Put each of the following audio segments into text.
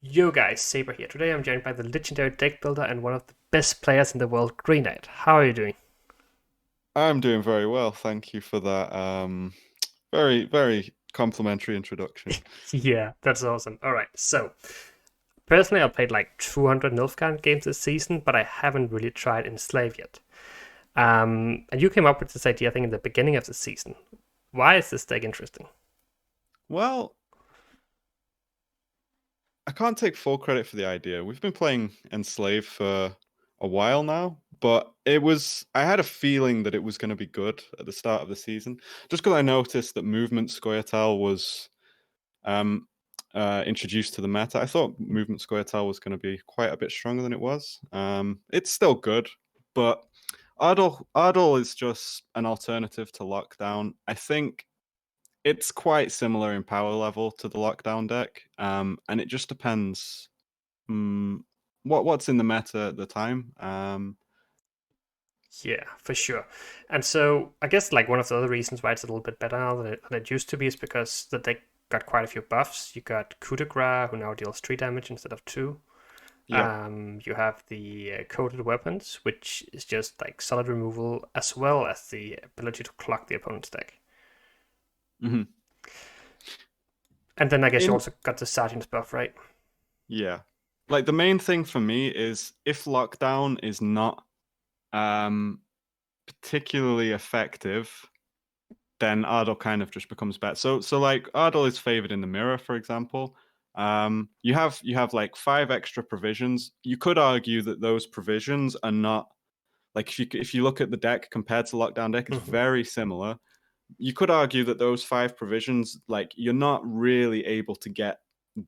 Yo guys, Saber here. Today I'm joined by the legendary deck builder and one of the best players in the world, Green Knight. How are you doing? I'm doing very well. Thank you for that very complimentary introduction. Yeah, that's awesome. Alright, so personally I played like 200 Nilfgaard games this season, but I haven't really tried Enslave yet. And you came up with this idea, I think, in the beginning of the season. Why is this deck interesting? Well, I can't take full credit for the idea. We've been playing Enslave for a while now, but I had a feeling that it was going to be good at the start of the season, just because I noticed that Movement Scoia'tael was um, introduced to the meta. I thought Movement Scoia'tael was going to be quite a bit stronger than it was. It's still good, but Ardell is just an alternative to Lockdown. I think it's quite similar in power level to the Lockdown deck, and it just depends what's in the meta at the time. Yeah, for sure. And so I guess like one of the other reasons why it's a little bit better now than it used to be is because the deck got quite a few buffs. You got Coup de Grace, who now deals 3 damage instead of 2. Yep. You have the coated weapons, which is just like solid removal, as well as the ability to clock the opponent's deck. hmm And then I guess you In also got the Sergeant's buff, right? Yeah, like the main thing for me is if Lockdown is not um particularly effective, then Ardell kind of just becomes better. So like Ardell is favored in the mirror, for example. You have like 5 extra provisions. You could argue that those provisions are not like if you look at the deck compared to Lockdown deck, it's Hmm. very similar. You could argue that those 5 provisions, like you're not really able to get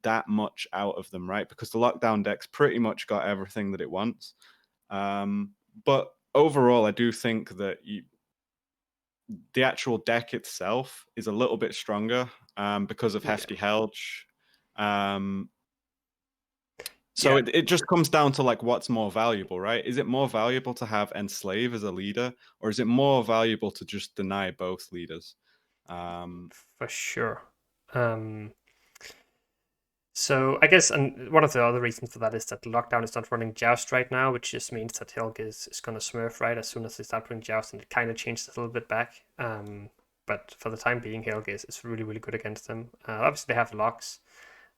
that much out of them, right? Because the Lockdown deck's pretty much got everything that it wants. But overall, I do think that the actual deck itself is a little bit stronger because of Yeah. Hefty Helge. Um, so Yeah, it just comes down to like what's more valuable, right? Is it more valuable to have Enslave as a leader, or is it more valuable to just deny both leaders? Um, for sure. Um, So I guess, and one of the other reasons for that is that Lockdown is not running Joust right now, which just means that Helg is going to smurf right as soon as they start running Joust, and it kind of changes a little bit back. But for the time being, Helg is really, really good against them. Obviously, they have locks.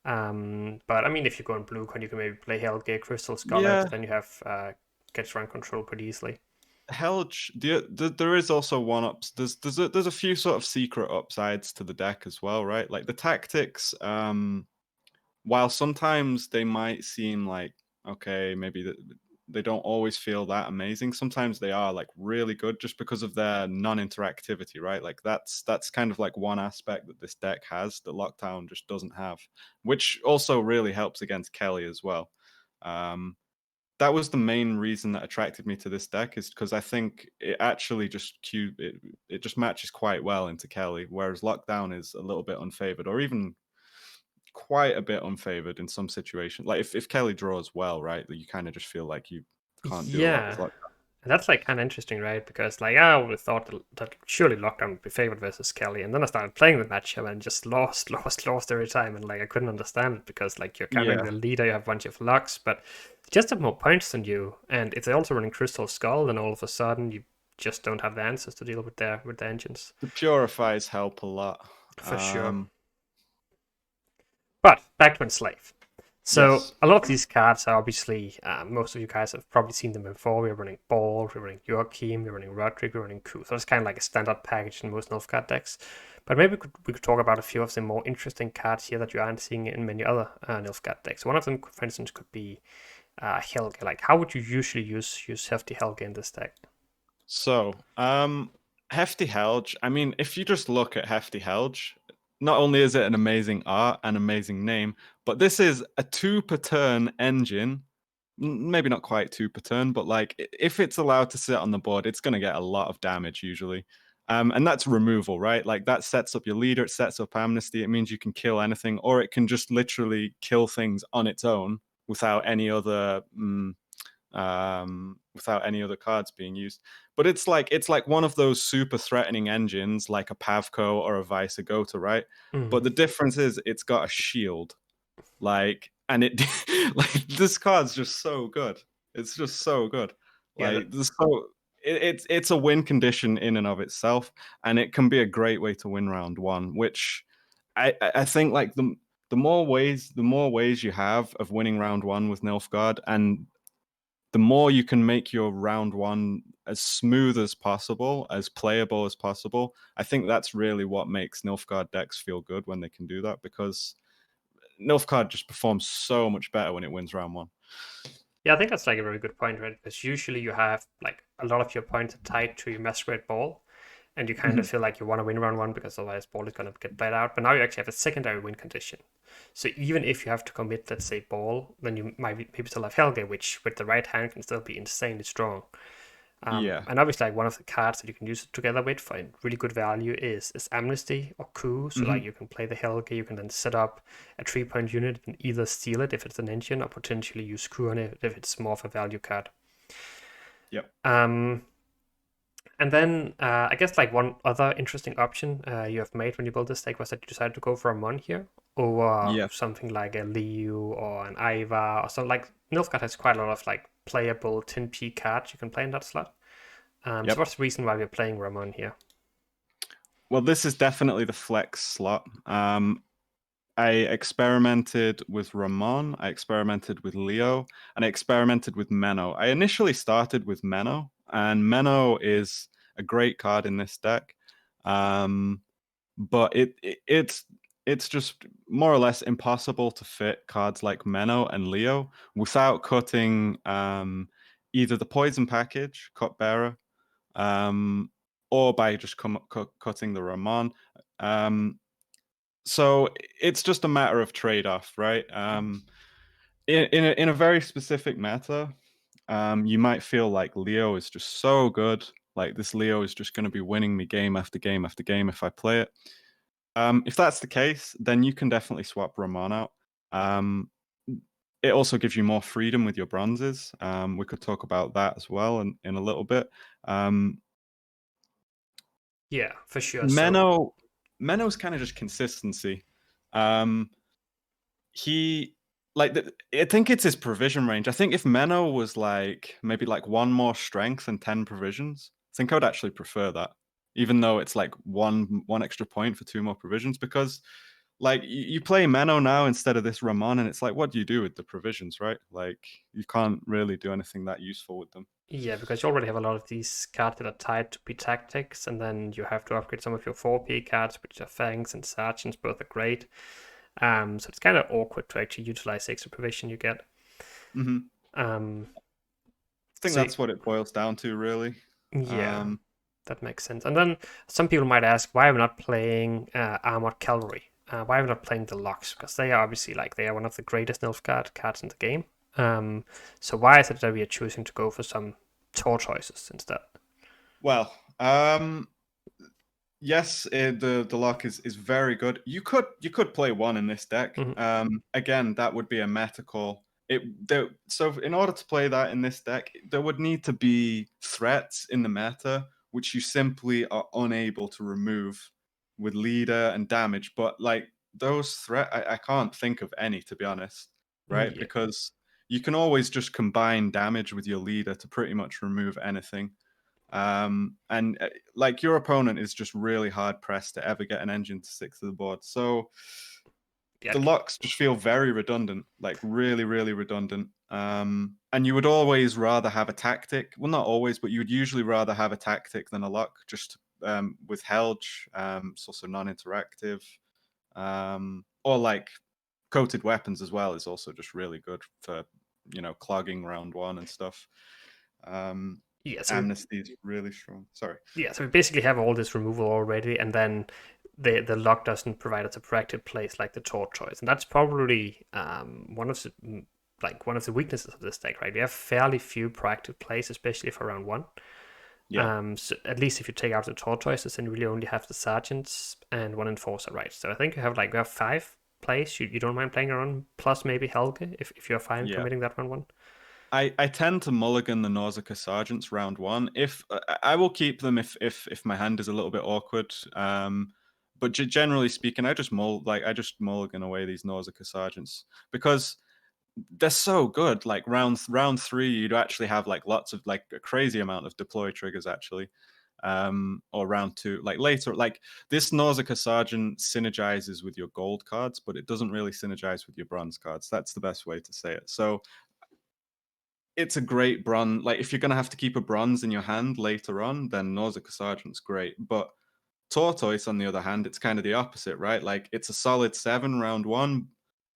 But I mean, if you go in blue con, you can maybe play Helge, Crystal Scarlet, yeah, then you have gets run control pretty easily. Helge. There is also one ups. There's a few sort of secret upsides to the deck as well, right? Like the tactics. While sometimes they might seem like okay, maybe they don't always feel that amazing. Sometimes they are like really good just because of their non-interactivity, right? Like that's kind of like one aspect that this deck has that Lockdown just doesn't have, which also really helps against Kelly as well. Um, that was the main reason that attracted me to this deck is because I think it actually it just matches quite well into Kelly, whereas Lockdown is a little bit unfavored, or even quite a bit unfavored in some situations. Like if Kelly draws well, right, you kind of just feel like you can't do a lot with Yeah, luck. and that's like kind of interesting, right? Because like I always thought that surely Lockdown would be favored versus Kelly, and then I started playing the matchup and just lost, lost every time, and like I couldn't understand it because like you're countering Yeah, the leader, you have a bunch of locks, but they just have more points than you, and if they're also running Crystal Skull, then all of a sudden you just don't have the answers to deal with their engines the purifies help a lot. for sure. Um, But back to Enslave. So yes, a lot of these cards are obviously most of you guys have probably seen them before. We're running Ball, we're running Joachim, we're running Roderick, we're running Ku. So it's kind of like a standard package in most Nilfgaard decks. But maybe we could talk about a few of the more interesting cards here that you aren't seeing in many other Nilfgaard decks. One of them, for instance, could be Helge. Like, how would you usually use Hefty Helge in this deck? so Hefty Helge. I mean, if you just look at Hefty Helge, not only is it an amazing art and amazing name, but this is a 2 per turn engine. Maybe not quite 2 per turn, but like if it's allowed to sit on the board, it's going to get a lot of damage usually. And that's removal, right? Like that sets up your leader, it sets up amnesty. It means you can kill anything, or it can just literally kill things on its own without any other without any other cards being used. But it's like one of those super threatening engines, like a Pavko or a Vice Gota, right? But Mm-hmm. the difference is it's got a shield. Like and it like this card's just so good. It's just so good. Yeah, Like it's a win condition in and of itself, and it can be a great way to win round one. Which I think like the more ways you have of winning round one with Nilfgaard, and the more you can make your round one as smooth as possible, as playable as possible. I think that's really what makes Nilfgaard decks feel good when they can do that, because Nilfgaard just performs so much better when it wins round one. yeah, I think that's like a very good point, right? Because usually you have like a lot of your points are tied to your Masquerade Ball, and you kind of Mhm. feel like you want to win round one because otherwise ball is going to get played out. But now you actually have a secondary win condition. So even if you have to commit, let's say, ball, then you might maybe still have Helge, which with the right hand can still be insanely strong. Yeah. And obviously, like one of the cards that you can use it together with for really good value is Amnesty or Coup. So like Hmm. you can play the Helge, you can then set up a 3 point unit and either steal it if it's an engine, or potentially use Coup on it if it's more of a value card. Yep. Um, and then I guess like one other interesting option you have made when you built this deck was that you decided to go for a Mon here over Yeah. something like a Liu or an Ivar or something. Like Nilfgaard has quite a lot of like playable 10p cards you can play in that slot. So Yep. what's the reason why we're playing Ramon here? Well, this is definitely the flex slot. I experimented with Ramon, I experimented with Leo, and I experimented with Menno. I initially started with Menno, and Menno is a great card in this deck. Um, but it's just more or less impossible to fit cards like Menno and Leo without cutting either the poison package, Cupbearer, um, or by just cutting the Ramon. Um, so it's just a matter of trade-off, right? In a very specific matter, you might feel like Leo is just so good. Like this Leo is just going to be winning me game after game after game if I play it. If that's the case, then you can definitely swap Ramon out. Um, it also gives you more freedom with your bronzes. We could talk about that as well in a little bit. Um, Yeah, for sure. So Menno, Menno's kind of just consistency. Um, he I think it's his provision range. I think if Menno was like maybe like one more strength and 10 provisions, I think I would actually prefer that. Even though it's like one extra point for two more provisions, because like you play Menno now instead of this Ramon, and it's like, what do you do with the provisions, right? Like you can't really do anything that useful with them. yeah, because you already have a lot of these cards that are tied to P tactics, and then you have to upgrade some of your 4p cards, which are Fangs and Sergeants, both are great. So it's kind of awkward to actually utilize the extra provision you get. Hmm. Um, I think so that's what it boils down to, really. yeah, Um, that makes sense. And then some people might ask, why are we not playing Armored Cavalry? Why are we not playing the Locks? Because they are obviously like they are one of the greatest Nilfgaard cards in the game. Um, so why is it that we are choosing to go for some tortoises instead? well, yes, the lock is very good. You could play one in this deck. Mhm. Again, that would be a meta call. So in order to play that in this deck, there would need to be threats in the meta which you simply are unable to remove with leader and damage. But like those I can't think of any, to be honest, right? Yeah, Because you can always just combine damage with your leader to pretty much remove anything. And like your opponent is just really hard pressed to ever get an engine to stick to the board. So yeah, the locks just feel very redundant, like really, really redundant. And you would always rather have a tactic. Well, not always, but you would usually rather have a tactic than a lock. Just with Helge, it's also non-interactive. Or like coated weapons as well is also just really good for clogging round one and stuff. Um, yeah. Amnesty is really strong. Sorry. So we basically have all this removal already, and then the lock doesn't provide us a proactive place like the tortoise, and that's probably one of the weaknesses of this deck, right? We have fairly few proactive plays, especially for round one. Yeah. So at least if you take out the tortoises, then you really only have the sergeants and one enforcer, right? So I think we have five plays you don't mind playing around, plus maybe Helge if you're fine Yeah. committing that one. I tend to mulligan the Nausicaa Sergeants round one. If I will keep them if my hand is a little bit awkward. But generally speaking, I just mulligan away these Nausicaa Sergeants because they're so good. Like round 3, you'd actually have like lots of like a crazy amount of deploy triggers actually. Or round 2, like later, like this Nausicaa Sergeant synergizes with your gold cards, but it doesn't really synergize with your bronze cards. That's the best way to say it. So it's a great bronze. Like if you're gonna have to keep a bronze in your hand later on, then Nausicaa Sergeant's great. But Tortoise, on the other hand, it's kind of the opposite, right? Like it's a solid 7 round 1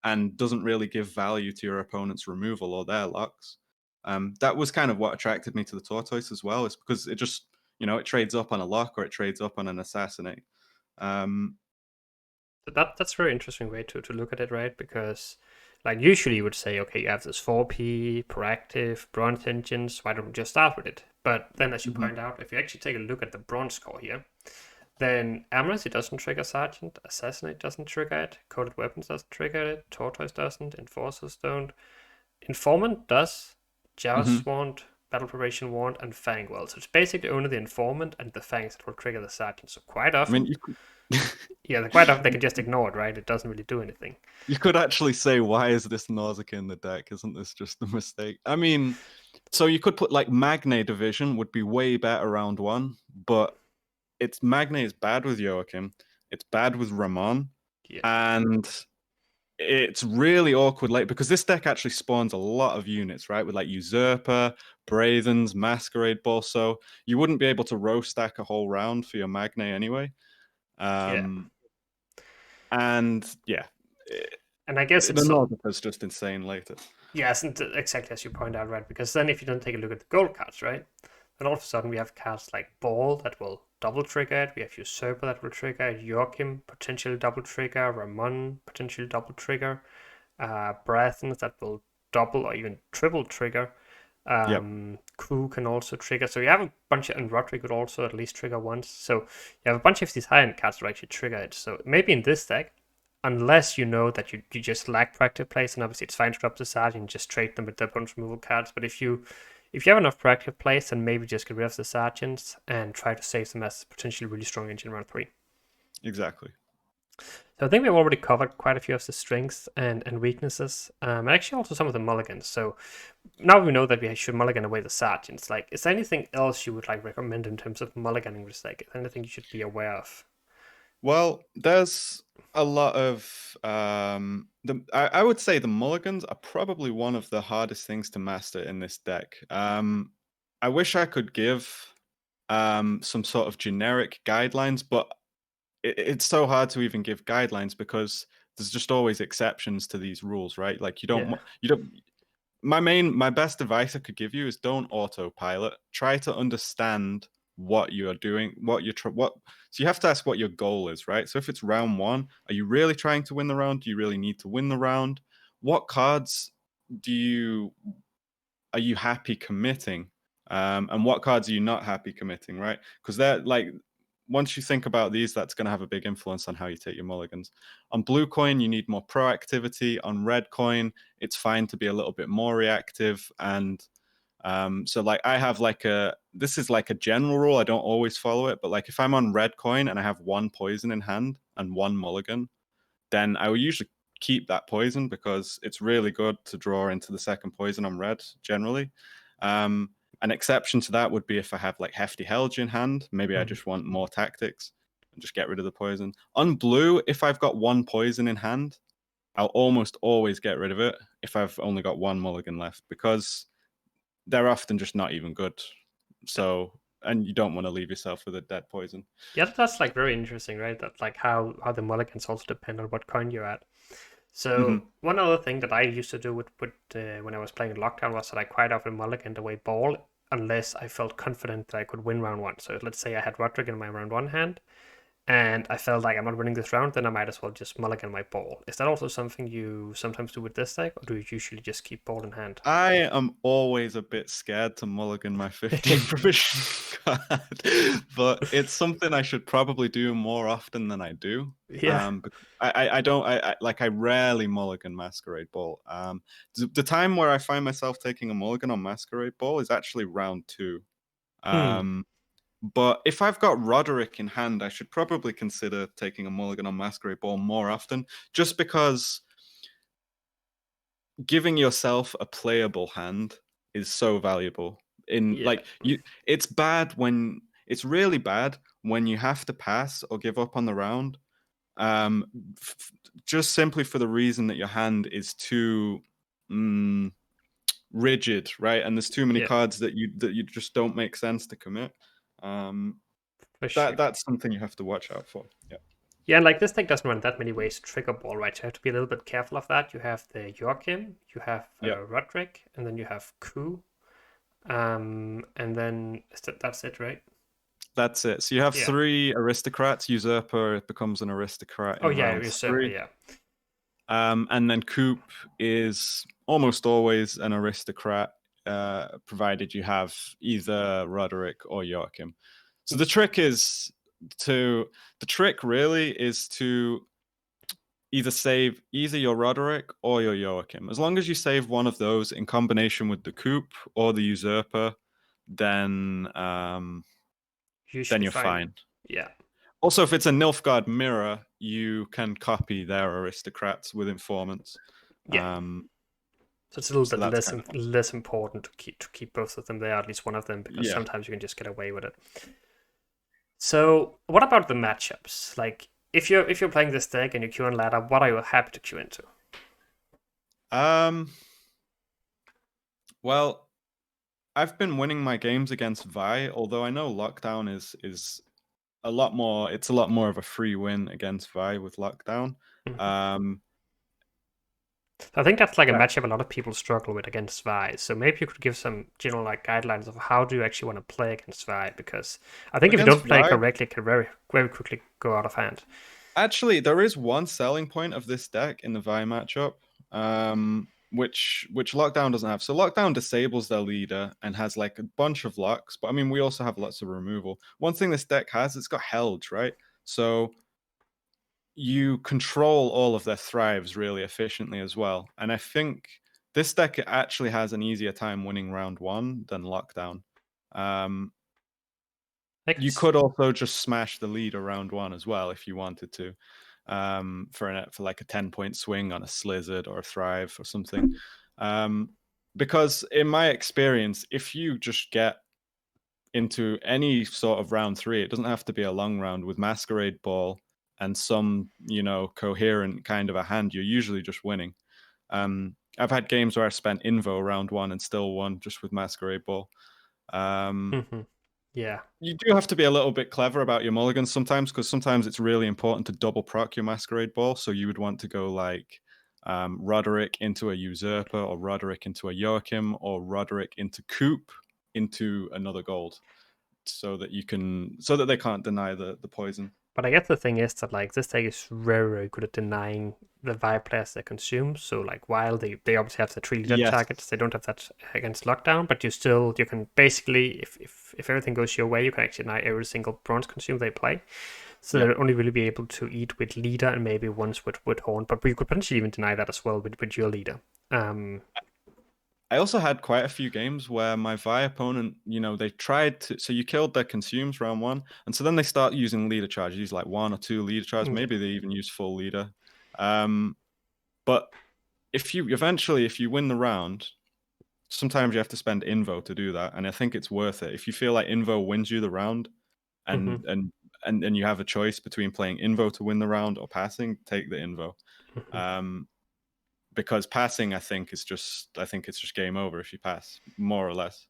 and doesn't really give value to your opponent's removal or their locks. That was kind of what attracted me to the Tortoise as well, is because it just, it trades up on a lock or it trades up on an assassinate. Um, So that's a very interesting way to look at it, right? Because like usually you would say, okay, you have this 4P, proactive, bronze engines, why don't we just start with it? But then as you mhm. point out, if you actually take a look at the bronze score here, then Amnesty doesn't trigger Sergeant, Assassinate doesn't trigger it, Coded Weapons doesn't trigger it, Tortoise doesn't, Enforcers don't, Informant does, Mhm. Joust won't, Battle Preparation won't, and Fang will. So it's basically only the Informant and the Fangs that will trigger the Sergeant. So quite I mean, often, yeah, quite often they can just ignore it, right? It doesn't really do anything. you could actually say, why is this Nausicaa in the deck? Isn't this just a mistake? I mean, so you could put like Magne Division would be way better round 1, but it's Magne is bad with Joachim, it's bad with Ramon, Yeah, and it's really awkward late because this deck actually spawns a lot of units, right? With like Usurper, Braithens, Masquerade Ball. So you wouldn't be able to row stack a whole round for your Magne anyway. yeah. Um, and yeah, And I guess the it's Nautica's is just insane later. yes, and exactly as you point out, right? Because then if you don't take a look at the gold cards, right? Then all of a sudden we have cards like Ball that will double trigger it. We have Usurper that will trigger it. Joachim potentially double trigger. Ramon potentially double trigger. Brathens that will double or even triple trigger. Yep. Crew can also trigger. So you have a bunch of, and Roderick would also at least trigger once. So you have a bunch of these high end cards that actually trigger it. So maybe in this deck, unless you know that you just lack proactive plays, and obviously it's fine to drop the Sergeant and just trade them with the opponent's removal cards. But if you have enough proactive plays, then maybe just get rid of the Sergeants and try to save them as potentially really strong engine round 3. Exactly. So I think we've already covered quite a few of the strengths and weaknesses, and actually also some of the mulligans. So now we know that we should mulligan away the Sergeants. Like, is there anything else you would like recommend in terms of mulliganing this deck? Is there anything you should be aware of? Well, there's a lot of I would say the mulligans are probably one of the hardest things to master in this deck. I wish I could give some sort of generic guidelines, but it's so hard to even give guidelines because there's just always exceptions to these rules, right? Like Yeah. you don't my best advice I could give you is don't autopilot. Try to understand what you're doing, what. So you have to ask what your goal is, right? So if it's round 1, are you really trying to win the round? Do you really need to win the round? What cards do you are you happy committing? And what cards are you not happy committing, right? Because they're like, once you think about these, that's going to have a big influence on how you take your mulligans. On blue coin, you need more proactivity. On red coin, it's fine to be a little bit more reactive. And so, like, I have like this is like a general rule. I don't always follow it, but like, if I'm on red coin and I have 1 poison in hand and 1 mulligan, then I will usually keep that poison because it's really good to draw into the second poison on red generally. Um, an exception to that would be if I have like Hefty Helge in hand. Maybe I Mhm. just want more tactics and just get rid of the poison. On blue, if I've got 1 poison in hand, I'll almost always get rid of it if I've only got 1 mulligan left because they're often just not even good. So, and you don't want to leave yourself with a dead poison. Yeah, that's like very interesting, right? That like how the mulligans also depend on what coin you're at. So Hmm. one other thing that I used to do with when I was playing lockdown was that I quite often mulliganed away ball unless I felt confident that I could win round 1. So let's say I had Roderick in my round 1 hand, and I felt like I'm not winning this round, then I might as well just mulligan my ball. Is that also something you sometimes do with this deck, or do you usually just keep ball in hand? I am always a bit scared to mulligan my 15 provision card, but it's something I should probably do more often than I do. Yeah. I don't I rarely mulligan Masquerade Ball. The time where I find myself taking a mulligan on Masquerade Ball is actually round 2. Hmm. Um, but if I've got Roderick in hand, I should probably consider taking a mulligan on Masquerade Ball more often, just because giving yourself a playable hand is so valuable. In Yeah, like you, it's bad when it's really bad when you have to pass or give up on the round, um, f- just simply for the reason that your hand is too mm, rigid, right? And there's too many yeah, cards that you just don't make sense to commit. Um, for sure. that's something you have to watch out for. Yeah. Yeah, and like this deck doesn't run that many ways to trigger ball, right? So you have to be a little bit careful of that. You have the Joachim, you have Yeah. Roderick, and then you have Ku. And then that's it, right? That's it. So you have Yeah. three aristocrats. Usurper becomes an aristocrat Oh in yeah, round Usurper, three. yeah. And then Coop is almost always an aristocrat, provided you have either Roderick or Joachim. So the trick really is to either save either your Roderick or your Joachim. As long as you save one of those in combination with the Coop or the Usurper, then then Usually you're fine. fine. Yeah. Also, if it's a Nilfgaard mirror, you can copy their aristocrats with informants. Yeah. Um, So it's a little so bit that's kind of less important to keep both of them there, at least one of them, because yeah. sometimes you can just get away with it. So what about the matchups? Like if you're playing this deck and you queue on ladder, what are you happy to queue into? Um, well, I've been winning my games against Vi, although I know Lockdown is a lot more. It's a lot more of a free win against Vi with Lockdown. Mhm. Um, I think that's like a yeah, matchup a lot of people struggle with against Vi. So maybe you could give some general like guidelines of how do you actually want to play against Vi, because I think if you against don't play Vi, correctly, it can very quickly go out of hand. actually, there is one selling point of this deck in the Vi matchup, which Lockdown doesn't have. So Lockdown disables their leader and has like a bunch of locks, but I mean we also have lots of removal. One thing this deck has, it's got Held, right? So you control all of their thrives really efficiently as well. And I think this deck actually has an easier time winning round one than Lockdown. Um, Like you could also just smash the lead around one as well if you wanted to, for like a 10-point swing on a Slizzard or a Thrive or something. Because in my experience, if you just get into any sort of round three, it doesn't have to be a long round with Masquerade Ball and some, coherent kind of a hand, you're usually just winning. I've had games where I spent Invo round one and still won just with Masquerade Ball. Mhm. Yeah. You do have to be a little bit clever about your mulligans sometimes, because sometimes it's really important to double proc your Masquerade Ball. So you would want to go like Roderick into a Usurper, or Roderick into a Joachim, or Roderick into Coop into another gold, so that they can't deny the poison. But I guess the thing is that like this deck is very good at denying the vibe players they consume. So like while they obviously have the 3 leader Yes. targets, they don't have that against lockdown, but you can basically if everything goes your way, you can actually deny every single bronze consume they play. So Yeah. they'll only really be able to eat with leader and maybe once with horn, but you could potentially even deny that as well with your leader. I also had quite a few games where my Vi opponent, they tried to. So you killed their consumes round one, and so then they start using leader charge. Use like one or two leader charges. Yeah. Maybe they even use full leader. But if you win the round, sometimes you have to spend Invo to do that, and I think it's worth it. If you feel like Invo wins you the round, Mm-hmm. and you have a choice between playing Invo to win the round or passing, take the Invo. Mm-hmm. Because passing, I think it's just game over if you pass, more or less.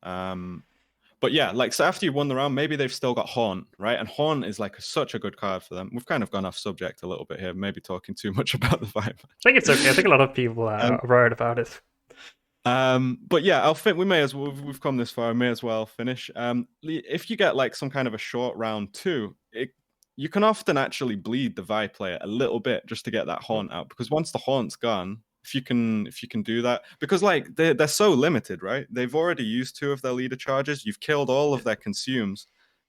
But yeah, like so after you won the round, maybe they've still got Haunt, right? And Haunt is like such a good card for them. We've kind of gone off subject a little bit here, maybe talking too much about the vibe. I think it's okay. I think a lot of people are um, worried about it. but yeah, I'll think we may as well. We've come this far. We may as well finish. If you get like some kind of a short round two, you can often actually bleed the Vi player a little bit just to get that Haunt out. Because once the Haunt's gone, if you can do that, because like they're so limited, right? They've already used two of their leader charges. You've killed all of their consumes.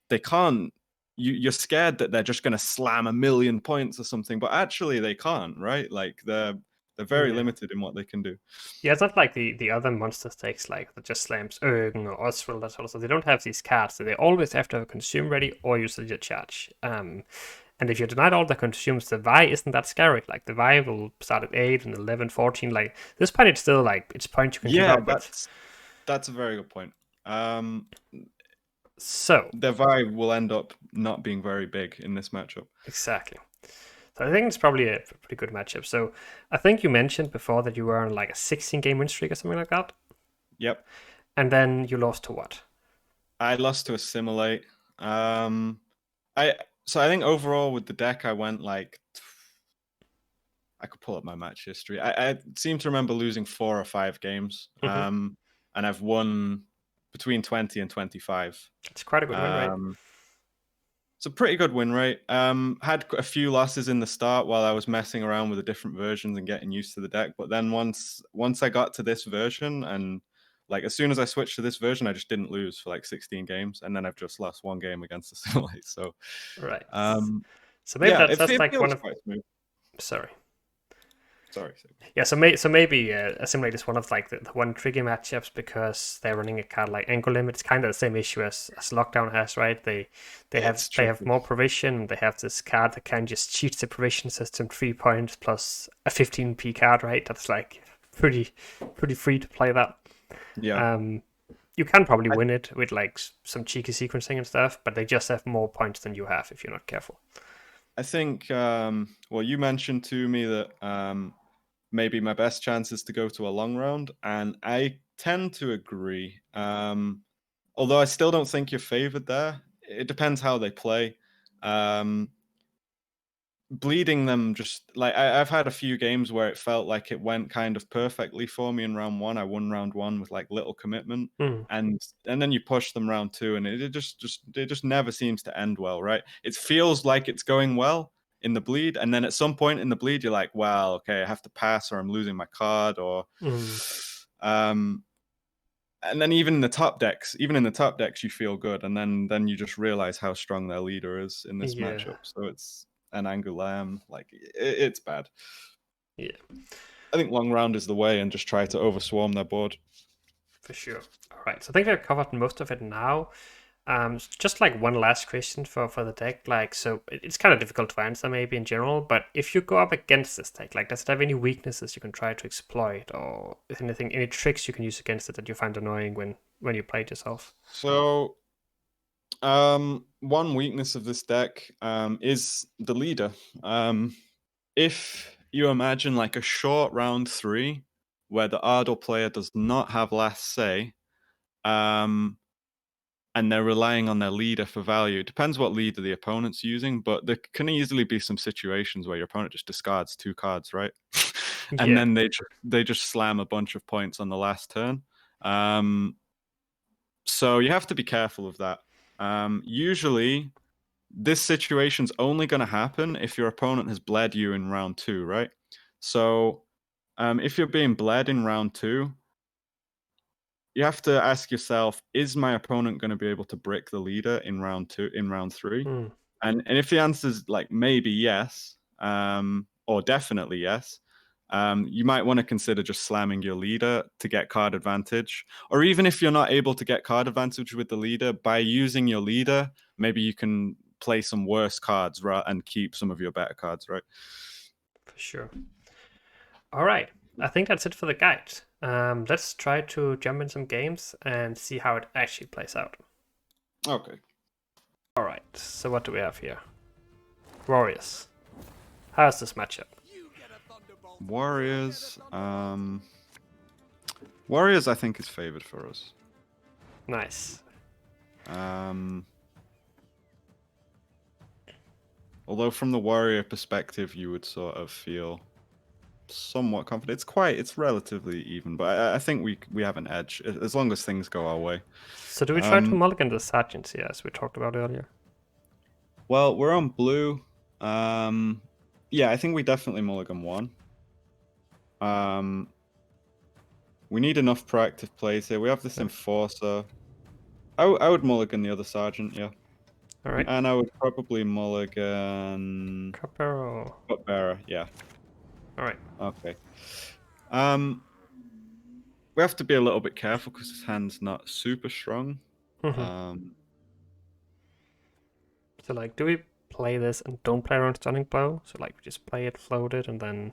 They can't. You're scared that they're just going to slam a million points or something, but actually they can't, right? Like they're very Yeah. limited in what they can do. Yeah, it's not like the other monster stakes like that just slams Ergen or Oswald, that sort of stuff. They don't have these cards, so they always have to have a consume ready or use the charge. And if you're denied all that consumes, the Y isn't that scary. Like the Y will start at 8 and 11, 14. Like this point, it's still like it's point you can keep Yeah, up with. that's a very good point. So Their vibe will end up not being very big in this matchup. exactly. So I think it's probably a pretty good matchup. So I think you mentioned before that you were on like a 16 game win streak or something like that. Yep. And then you lost to what? I lost to Assimilate. I I think overall with the deck I went like I could pull up my match history. I seem to remember losing 4 or 5 games. Mm-hmm. And I've won between 20 and 25. It's quite a good win, right? It's a pretty good win rate. Had a few losses in the start while I was messing around with the different versions and getting used to the deck. But then once I got to this version, and like as soon as I switched to this version, I just didn't lose for like 16 games, and then I've just lost 1 game against the Simulate. So Right. So maybe yeah, that's it like one feels of. quite smooth. Sorry. Sorry. Yeah, so maybe Assimilate is one of like the one tricky matchups because they're running a card like Angle Limit. It's kind of the same issue as Lockdown has, right? It's they have tricky. more provision. They have this card that can just cheat the provision system 3 points plus a 15p card, right? That's like pretty free to play that. Yeah. Um, you can probably win it with like some cheeky sequencing and stuff, but they just have more points than you have if you're not careful. I think well you mentioned to me that maybe my best chance is to go to a long round, and I tend to agree. Although I still don't think you're favored there. It depends how they play. Um, Bleeding them just like I've had a few games where it felt like it went kind of perfectly for me in round one. I won round one with like little commitment, Mm, and then you push them round two, and it just never seems to end well, right? It feels like it's going well in the bleed, and then at some point in the bleed, you're like, well, okay, I have to pass, or I'm losing my card, or mm, and then even in the top decks, you feel good, and then you just realize how strong their leader is in this yeah, matchup. So it's an Angoulême, like it's bad. yeah, I think long round is the way, and just try to overswarm their board. for sure. All right, so I think we've covered most of it now. Just like one last question for the deck, like so it's kind of difficult to answer maybe in general, but if you go up against this deck, like does it have any weaknesses you can try to exploit, or anything, any tricks you can use against it that you find annoying when you play it yourself? So one weakness of this deck is the leader. If you imagine like a short round 3 where the Ardor player does not have last say, um, and they're relying on their leader for value. It depends what leader the opponent's using, but there can easily be some situations where your opponent just discards 2 cards, right? And Yeah. then they just slam a bunch of points on the last turn. So you have to be careful of that. Usually, this situation's only going to happen if your opponent has bled you in round 2, right? So if you're being bled in round 2, you have to ask yourself, is my opponent going to be able to brick the leader in round 2, in round 3? Mm, And if the answer is like maybe yes, or definitely yes, you might want to consider just slamming your leader to get card advantage. Or even if you're not able to get card advantage with the leader, by using your leader, maybe you can play some worse cards and keep some of your better cards, right? for sure. All right. I think that's it for the guide. Let's try to jump in some games and see how it actually plays out. Okay. All right. So what do we have here? Warriors. How's this matchup? Warriors. Warriors, I think, is favored for us. Nice. Although from the warrior perspective, you would sort of feel somewhat confident. It's relatively even, but I think we have an edge as long as things go our way. So do we try to mulligan the sergeants here, as we talked about earlier? Well, we're on blue. Yeah, I think we definitely mulligan one. We need enough proactive plays here. We have this enforcer. I would mulligan the other sergeant, yeah. All right. And I would probably mulligan Cupbearer. Cupbearer, yeah. All right. Okay. We have to be a little bit careful because his hand's not super strong. Mm-hmm. So like, do we play this and don't play around Stunning Blow. So like we just play it, float it, and then...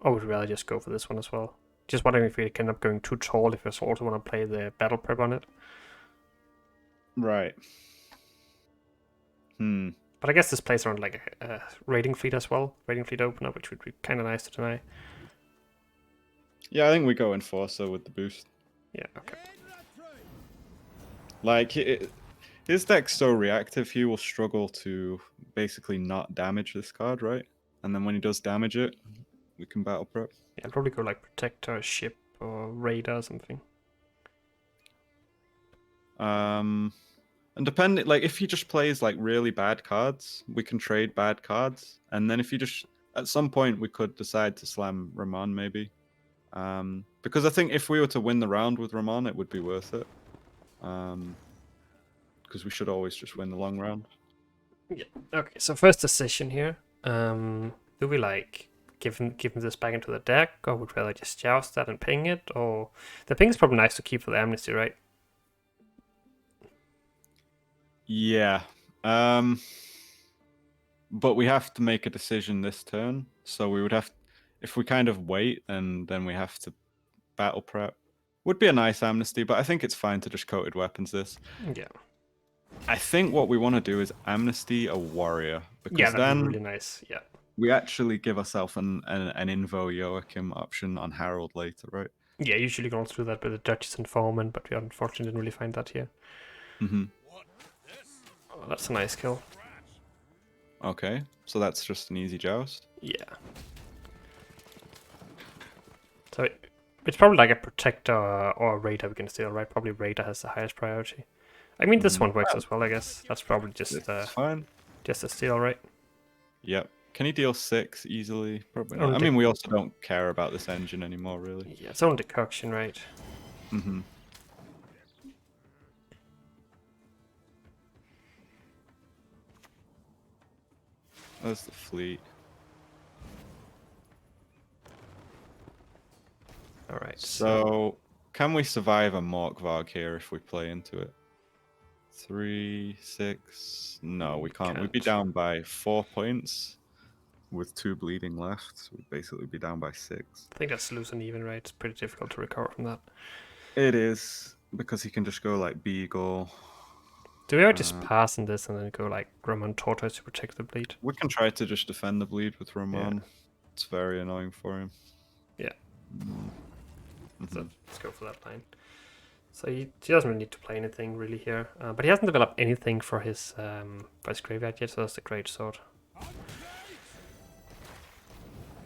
Oh, we'd rather just go for this one as well. Just wondering if we end up going too tall if we also want to play the battle prep on it. Right. But I guess this plays around like a raiding fleet as well. Raiding fleet opener, which would be kind of nice to deny. Yeah, I think we go Enforcer with the boost. Yeah, okay. Like, his deck's so reactive, he will struggle to basically not damage this card, right? And then when he does damage it, we can battle prep. Yeah, I'd probably go like Protector, Ship, or Raider or something. And depending, like, if he just plays like really bad cards, we can trade bad cards. And then if he just, at some point, we could decide to slam Ramon maybe. Because I think if we were to win the round with Ramon, it would be worth it. Because we should always just win the long round. Yeah. Okay. So first decision here. Do we like give him this back into the deck, or would we rather just joust that and ping it? Or the ping is probably nice to keep for the amnesty, right? Yeah. But we have to make a decision this turn. So we would have, if we kind of wait, and then we have to battle prep. Would be a nice amnesty, but I think it's fine to just coated weapons this. Yeah. I think what we want to do is amnesty a warrior, because that'd then be really nice. Yeah. we actually give ourselves an Invo Joachim option on Harold later, right? Yeah, usually go through that with the Duchess and Foreman, but we unfortunately didn't really find that here. Mm-hmm. Oh, that's a nice kill. Okay, so that's just an easy joust. Yeah. So it's probably like a Protector or a Raider we can steal, right? Probably Raider has the highest priority. I mean, this one works as well, I guess. That's probably just fine. Just a steal, right? Yep. Can he deal 6 easily? Probably not. Only I mean, we also don't care about this engine anymore, really. Yeah, it's only decoction, right? Mm-hmm. There's the fleet. Alright. So, can we survive a Morkvarg here if we play into it? 3, 6. No, we can't. We'd be down by 4 points with 2 bleeding left. So we'd basically be down by 6. I think that's loose and even, right? It's pretty difficult to recover from that. It is, because he can just go like Beagle. Do we ever just pass in this and then go like Ramon Tortoise to protect the bleed? We can try to just defend the bleed with Ramon. Yeah. It's very annoying for him. Yeah. So let's go for that line. So he doesn't really need to play anything really here, but he hasn't developed anything for his graveyard yet, so that's a great sword.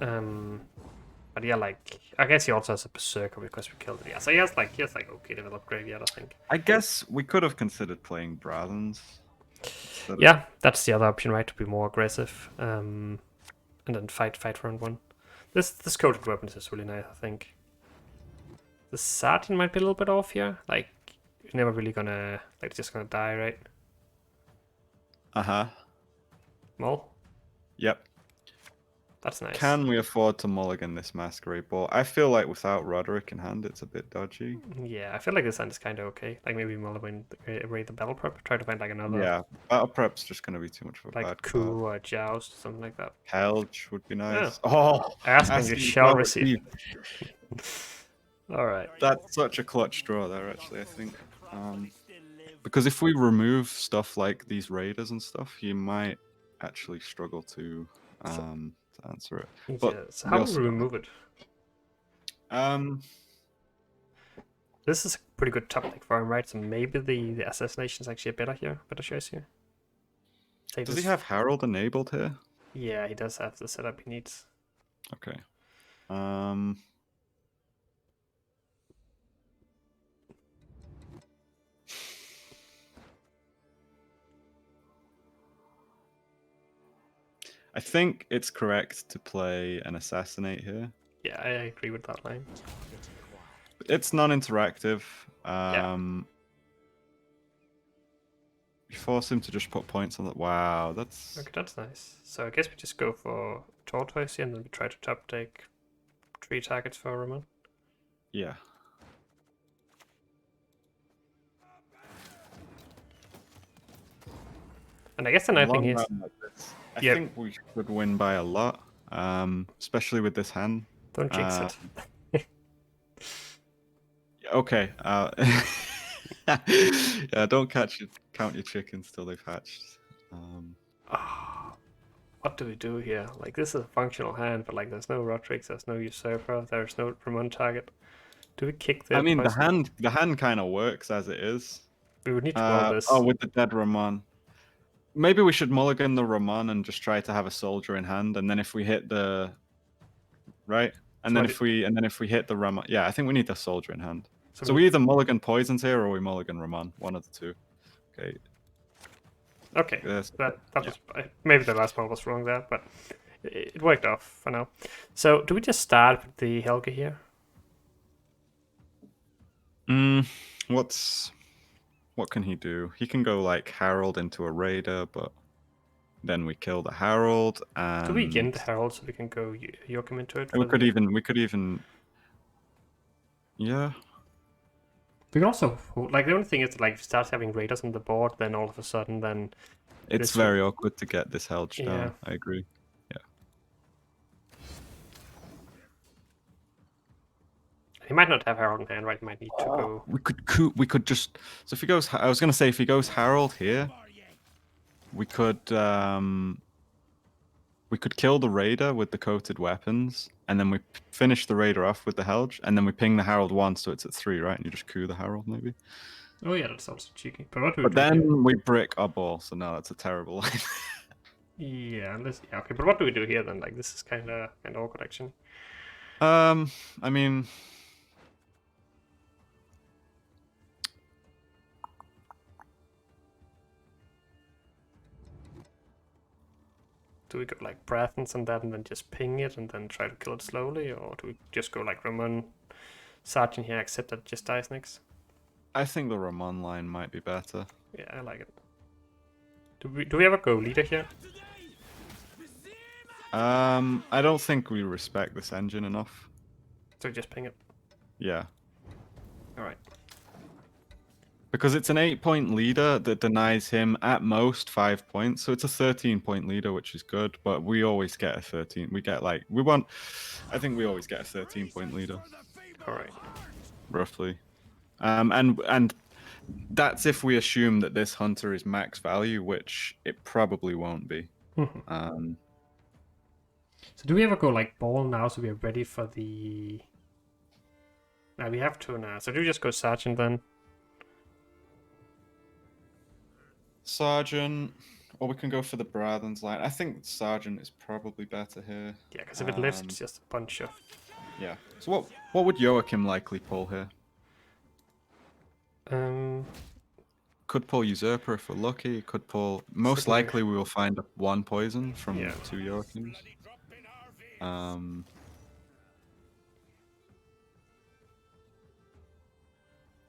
But yeah, like I guess he also has a berserker because we killed it. Yeah, so he has like okay developed graveyard, I think. I guess we could have considered playing Brathens. Yeah, that's the other option, right? To be more aggressive, and then fight for round 1. This coated weapons is really nice, I think. The satin might be a little bit off here. Like, you're never really gonna like just gonna die, right? Mull? Yep. That's nice. Can we afford to mulligan this Masquerade Ball? I feel like without Roderick in hand, it's a bit dodgy. Yeah, I feel like this hand is kind of okay. Like maybe mulligan raid the battle prep, try to find like another. Yeah, battle prep's just gonna be too much of a like bad coup card. or joust, something like that. Helge would be nice. Yeah. Oh, asking you shall receive. All right. That's such a clutch draw there, actually. I think. Because if we remove stuff like these raiders and stuff, you might actually struggle to answer it. But yeah, so how do we remove it? This is a pretty good top deck for him, right? So maybe the assassination is actually a better choice here. Does he have Harold enabled here? Yeah, he does have the setup he needs. Okay. I think it's correct to play an assassinate here. Yeah, I agree with that line. It's non-interactive. You force him to just put points on that. Wow, that's... Okay, that's nice. So I guess we just go for Tortoise here, and then we try to top take 3 targets for Ramon. Yeah. And I guess the In a nice thing long is, run like this, I yeah, think we should win by a lot, especially with this hand. don't jinx Uh, it. okay. Yeah, don't count your chickens till they've hatched. Ah, what do we do here? Like, this is a functional hand, but like, there's no Rodrix, there's no Usurper, there's no Ramon target. Do we kick I the mean, poison? the hand kind of works as it is. We would need to will Oh, this. with the dead Ramon. Maybe we should mulligan the Ramon and just try to have a soldier in hand, and then if we hit the right, and So, then I if we hit the Ramon, yeah, I think we need the soldier in hand. so So we we either mulligan poisons here or we mulligan Ramon, one of the two. Okay. okay. This. That Yeah. was maybe the last one was wrong there, but it worked off for now. So, do we just start with the Helga here? What can he do? He can go like Harold into a Raider, but then we kill the Harold, Do we again and the Herald so we can go Joachim into it we for could the. even yeah. We can also like the only thing is like if you start having raiders on the board, then all of a sudden then It's this very awkward to get this Helge yeah. down. I agree. Yeah. He might not have Herald in hand, right? He might need to go. We could just so if he goes. I was gonna say if he goes Harold here, we could kill the Raider with the coated weapons, and then we finish the Raider off with the Helge, and then we ping the Harold once, so it's at 3, right? And you just coup the Harold maybe. Oh yeah, that's also cheeky. But what do we But do here? then we brick our ball, so no, that's a terrible line. Yeah, okay. But what do we do here then? Like this is kind of awkward actually. I mean, Do we go like Brathens and that, and then just ping it, and then try to kill it slowly, or do we just go like Ramon Sergeant here, accept that it just dies next? I think the Ramon line might be better. Yeah, I like it. Do we ever go leader here? I don't think we respect this engine enough. So just ping it. Yeah. All right. Because it's an 8-point leader that denies him at most 5 points, so it's a 13-point leader, which is good. But we always get a 13. We get like we want. I think we always get a 13-point leader. All right. Roughly, and that's if we assume that this hunter is max value, which it probably won't be. So do we ever go like ball now, so we are ready for the? Now we have to now. So do we just go Sergeant then? Sergeant, or we can go for the Brathens line. I think Sergeant is probably better here. Yeah, because if it lifts, it's just a bunch of. Yeah. So what would Joachim likely pull here? Could pull Usurper if we're lucky. Could pull. Most Certainly. likely, we will find one poison from Yeah. 2 Joachims.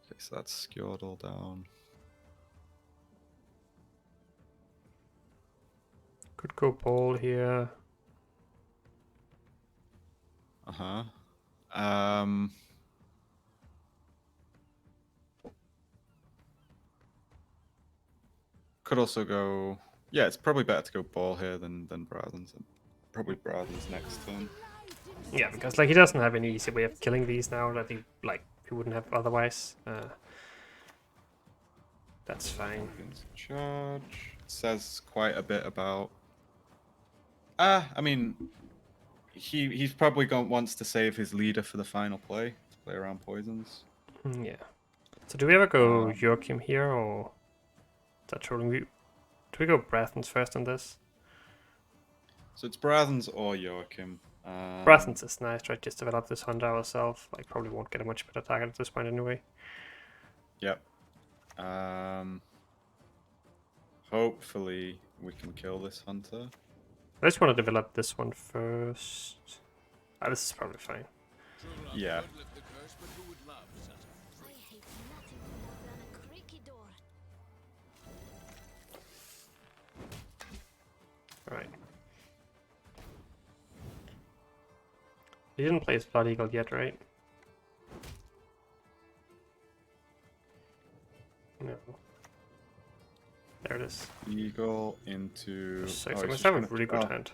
Okay, so that's skewed all down. Could go ball here. Could also go. Yeah, it's probably better to go ball here than Brathens. Probably Brathens next turn. Yeah, because like he doesn't have any easy way of killing these now that he wouldn't have otherwise. That's fine. Charge. It says quite a bit about. I mean, he's probably wants to save his leader for the final play. To play around poisons. Yeah. So do we ever go Joachim here, or is that trolling? Do we go Brathens first on this? So it's Brathens or Joachim. Brathens is nice, right? Just develop this hunter ourselves. Like probably won't get a much better target at this point anyway. Yep. Hopefully we can kill this hunter. I just want to develop this one first. This is probably fine. Yeah. Alright. He didn't play his Blood Eagle yet, right? No. There it is. Eagle into. So Oh, we he's have just a gonna. really good Oh, hand.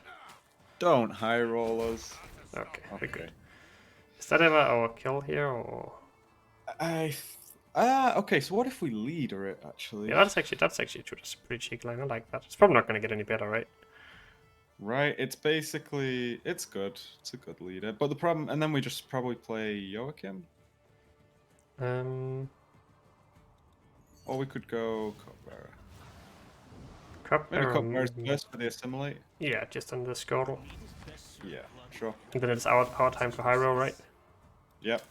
don't high roll us. Okay, very good. Okay. Is that ever our kill here, or? Okay. So what if we leader it actually? Yeah, that's actually true. That's a pretty cheeky line. I like that. It's probably not going to get any better, right? Right. It's basically it's good. It's a good leader. But the problem, and then we just probably play Joachim, Um, or we could go Cupbearer. Maybe Cupbearer, Cupbearer first for the assimilate. yeah, just on the scroll. Yeah. Sure. And then it's our time for high roll, right? Yep.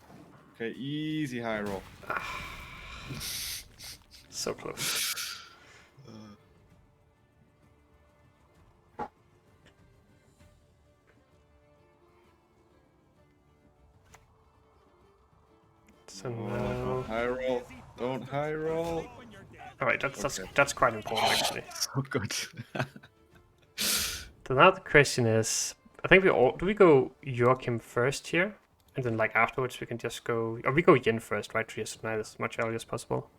Okay. Easy high roll. So close. So now, Don't high roll. Don't high roll. all right, that's quite important actually. So good. So now the question is, I think do we go Joachim first here, and then like afterwards we can just go, or we go Yin first, right? To just deny this as much early as possible.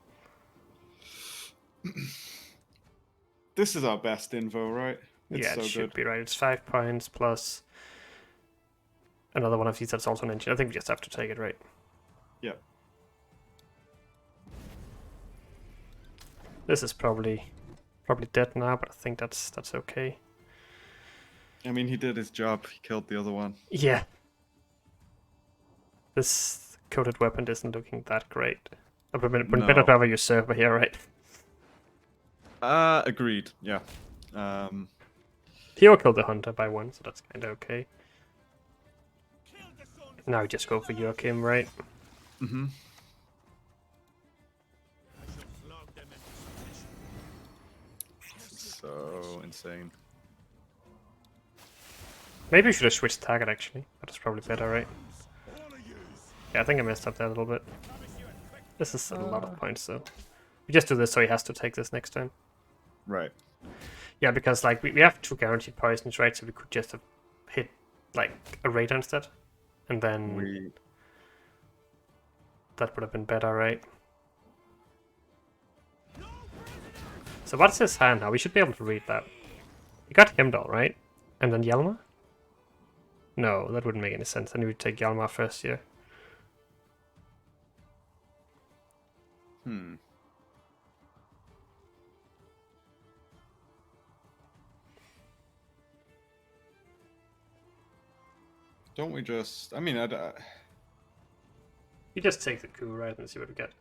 This is our best info, right? It's Yeah, it so should good. be right. It's 5 points plus another one of these that's also an engine. I think we just have to take it, right? Yep. This is probably dead now, but I think that's okay. I mean, he did his job. He killed the other one. Yeah. This coated weapon isn't looking that great. It would have been better to have a usurper here, right? Agreed. Yeah. Hero killed the hunter by 1, so that's kind of okay. Now we just go for Joachim, right? Mm-hmm. So insane. Maybe we should have switched target, actually. That was probably better, right? Yeah, I think I messed up there a little bit. This is a lot of points, though. We just do this so he has to take this next time. Right. Yeah, because like we have 2 guaranteed poisons, right? So we could just have hit like a radar instead. And then that would have been better, right? So what's his hand now? We should be able to read that. You got Heimdall, right? And then Yelma? No, that wouldn't make any sense. Then we would take Yelma first here. Don't we just? I mean, You just take the coup, right, and see what we get.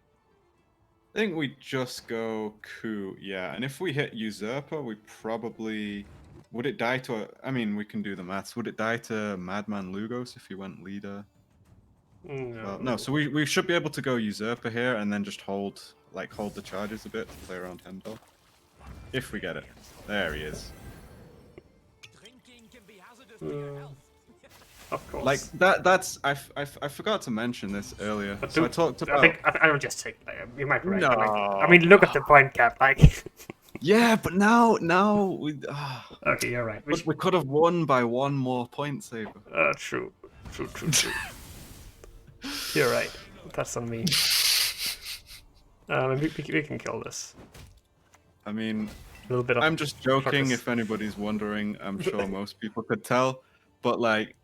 I think we just go coup, yeah. And if we hit usurper, we probably would it die to? I mean, we can do the maths. Would it die to Madman Lugos if he went leader? No. Well, no. So we should be able to go usurper here and then just hold the charges a bit to play around Heimdall. If we get it, there he is. Of course. Like that's I forgot to mention this earlier. But So I talked about. I think I will just take. You might be right. No. Like, I mean, look at the point cap. Like. Yeah, but now we. Okay, you're right. We could have won by 1 more point, Saber. True. You're right. That's on me. We can kill this. I mean, A little bit of. I'm just joking. focus. If anybody's wondering, I'm sure most people could tell. But like,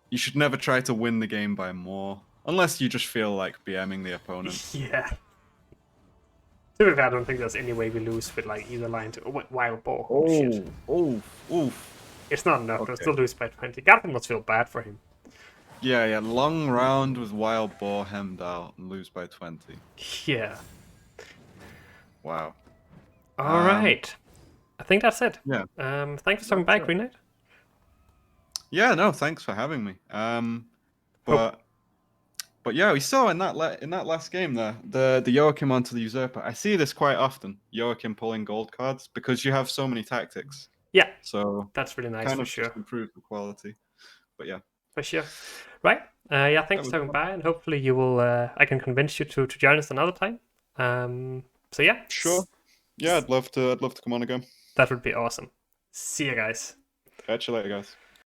you should never try to win the game by more, unless you just feel like BMing the opponent. Yeah. To be fair, I don't think there's any way we lose with like either line to wild boar. Shit. Oof. It's not enough. Okay. We'll still lose by 20. Gavin must feel bad for him. Yeah. Long round with Wild Boar Heimdall and lose by 20. Yeah. Wow. All right. I think that's it. Yeah. Thanks for stopping by, Green Knight. Yeah. No, thanks for having me. But yeah, we saw in that last game there the Joachim onto the usurper. I see this quite often. Joachim pulling gold cards because you have so many tactics. Yeah. So that's really nice kind for of sure. just improve the quality. But yeah. For sure. Right. Yeah. Thanks for stopping by, and hopefully you will. I can convince you to join us another time. So yeah. Sure. Yeah, I'd love to come on again. That would be awesome. See you guys. Catch you later, guys.